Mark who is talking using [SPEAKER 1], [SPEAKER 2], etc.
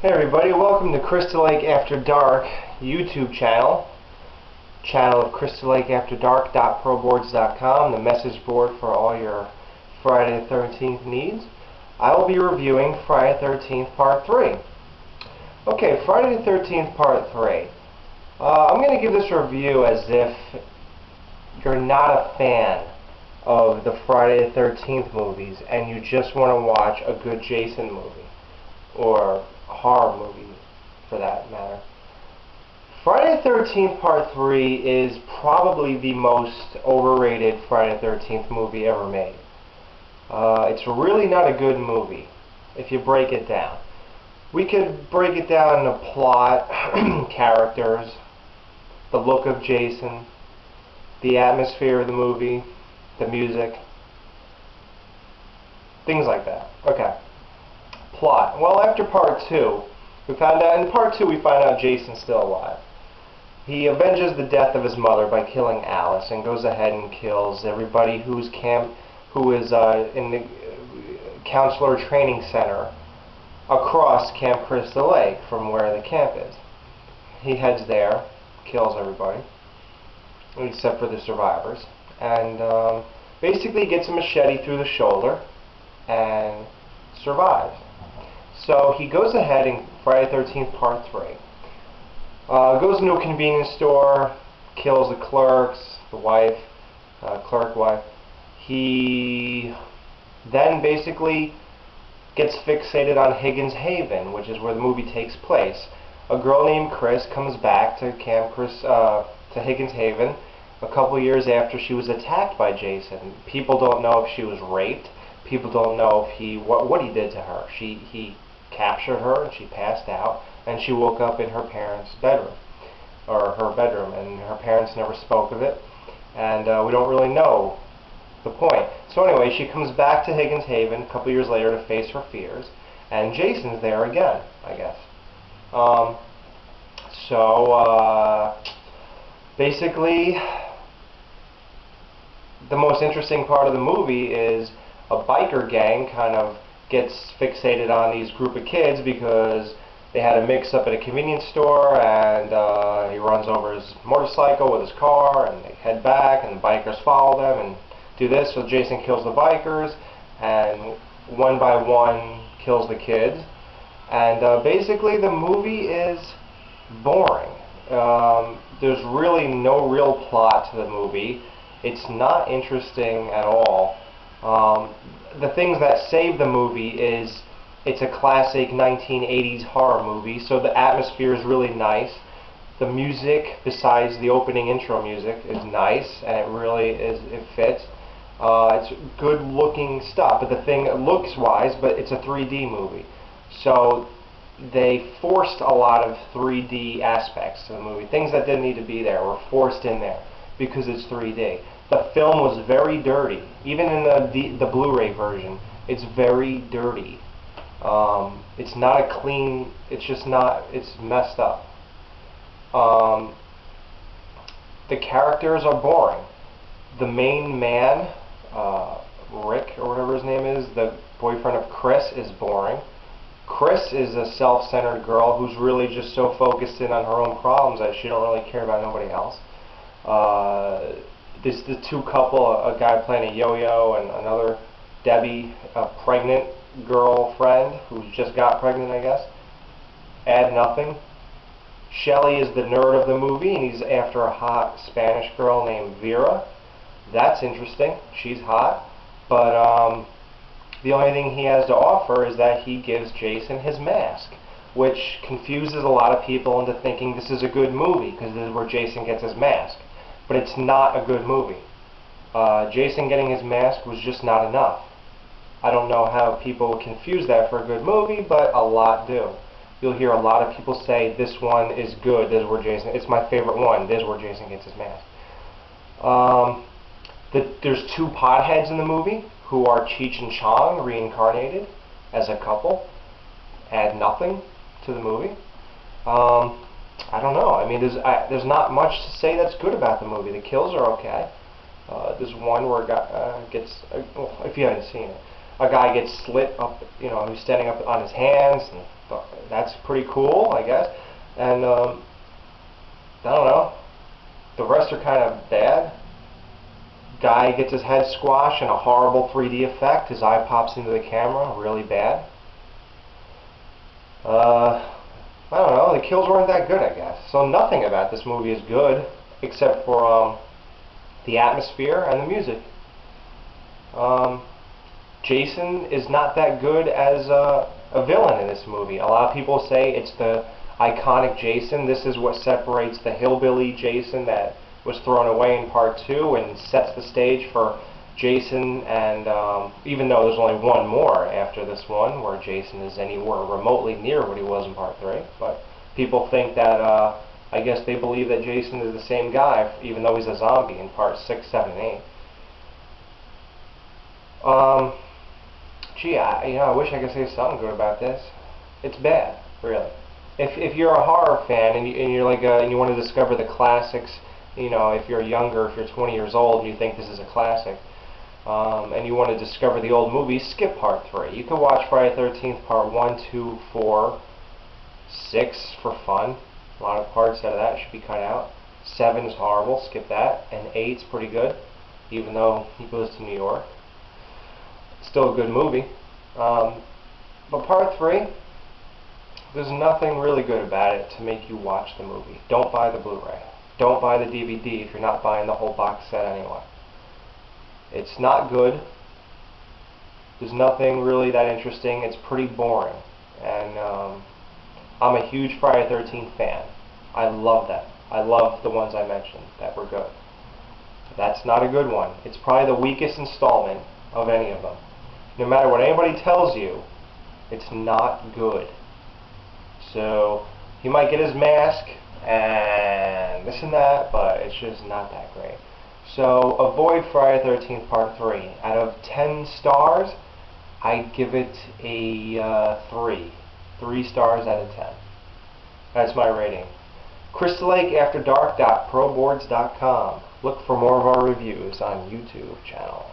[SPEAKER 1] Hey everybody, welcome to Crystal Lake After Dark YouTube channel of crystallake.afterdark.proboards.com, the message board for all your Friday the 13th needs. I will be reviewing Friday the 13th Part 3. Okay, Friday the 13th Part 3. I'm going to give this review as if you're not a fan of the Friday the 13th movies and you just want to watch a good Jason movie, or horror movie for that matter. Friday the 13th Part 3 is probably the most overrated Friday the 13th movie ever made. It's really not a good movie if you break it down. We could break it down into plot, characters, the look of Jason, the atmosphere of the movie, the music, things like that. Okay. Plot. Well, after Part 2, in Part 2 we find out Jason's still alive. He avenges the death of his mother by killing Alice and goes ahead and kills everybody who is in the counselor training center across Camp Crystal Lake from where the camp is. He heads there, kills everybody, except for the survivors, and basically gets a machete through the shoulder and survives. So he goes ahead in Friday the 13th Part 3. Goes into a convenience store, kills the clerks, the wife, clerk wife. He then basically gets fixated on Higgins Haven, which is where the movie takes place. A girl named Chris comes back to to Higgins Haven a couple years after she was attacked by Jason. People don't know if she was raped. People don't know if what he did to her. He captured her and she passed out and she woke up in her parents' bedroom, or her bedroom, and her parents never spoke of it, and we don't really know the point. So anyway, she comes back to Higgins Haven a couple years later to face her fears, and Jason's there again, I guess. Basically, the most interesting part of the movie is a biker gang kind of gets fixated on these group of kids because they had a mix-up at a convenience store, and he runs over his motorcycle with his car, and they head back, and the bikers follow them and do this. So Jason kills the bikers, and one by one kills the kids, and basically the movie is boring. There's really no real plot to the movie. It's not interesting at all. The things that save the movie is it's a classic 1980s horror movie, so the atmosphere is really nice. The music, besides the opening intro music, is nice, and it fits. It's good looking stuff, but the thing looks-wise, but it's a 3D movie. So they forced a lot of 3D aspects to the movie. Things that didn't need to be there were forced in there because it's 3D. The film was very dirty. Even in the Blu-ray version, it's very dirty. It's not a clean, it's messed up. The characters are boring. The main man, Rick, or whatever his name is, the boyfriend of Chris, is boring. Chris is a self-centered girl who's really just so focused in on her own problems that she don't really care about nobody else. The two couple, a guy playing a yo-yo and another Debbie, a pregnant girlfriend who's just got pregnant, I guess, add nothing. Shelley is the nerd of the movie, and he's after a hot Spanish girl named Vera. That's interesting. She's hot. But the only thing he has to offer is that he gives Jason his mask, which confuses a lot of people into thinking this is a good movie because this is where Jason gets his mask. But it's not a good movie. Jason getting his mask was just not enough. I don't know how people confuse that for a good movie, but a lot do. You'll hear a lot of people say, this one is good, this is where Jason, it's my favorite one, this is where Jason gets his mask. There's two potheads in the movie who are Cheech and Chong reincarnated as a couple. Add nothing to the movie. I don't know. I mean, there's not much to say that's good about the movie. The kills are okay. There's one where a guy well, if you haven't seen it, a guy gets slit up, you know, he's standing up on his hands, and that's pretty cool, I guess. And I don't know. The rest are kind of bad. Guy gets his head squashed in a horrible 3D effect. His eye pops into the camera, really bad. I don't know. The kills weren't that good, I guess. So nothing about this movie is good, except for the atmosphere and the music. Jason is not that good as a villain in this movie. A lot of people say it's the iconic Jason. This is what separates the hillbilly Jason that was thrown away in part 2 and sets the stage for Jason. And even though there's only one more after this one where Jason is anywhere remotely near what he was in part 3, but people think that I guess they believe that Jason is the same guy even though he's a zombie in part 6, 7, and 8. Gee, I wish I could say something good about this. It's bad, really. If you're a horror fan and you're like and you want to discover the classics, if you're younger, if you're 20 years old and you think this is a classic, and you want to discover the old movies, skip part 3. You can watch Friday the 13th part 1, 2, 4, 6 for fun. A lot of parts out of that should be cut out. 7 is horrible, skip that, and 8's pretty good, even though he goes to New York. Still a good movie. But part 3, there's nothing really good about it to make you watch the movie. Don't buy the Blu-ray. Don't buy the DVD if you're not buying the whole box set anyway. It's not good. There's nothing really that interesting. It's pretty boring. And I'm a huge Friday the 13th fan. I love that. I love the ones I mentioned that were good. That's not a good one. It's probably the weakest installment of any of them. No matter what anybody tells you, it's not good. So he might get his mask and this and that, but it's just not that great. So avoid Friday the 13th part 3. Out of 10 stars, I give it a 3. 3 stars out of 10. That's my rating. Crystal Lake After Dark.proboards.com. Look for more of our reviews on YouTube channel.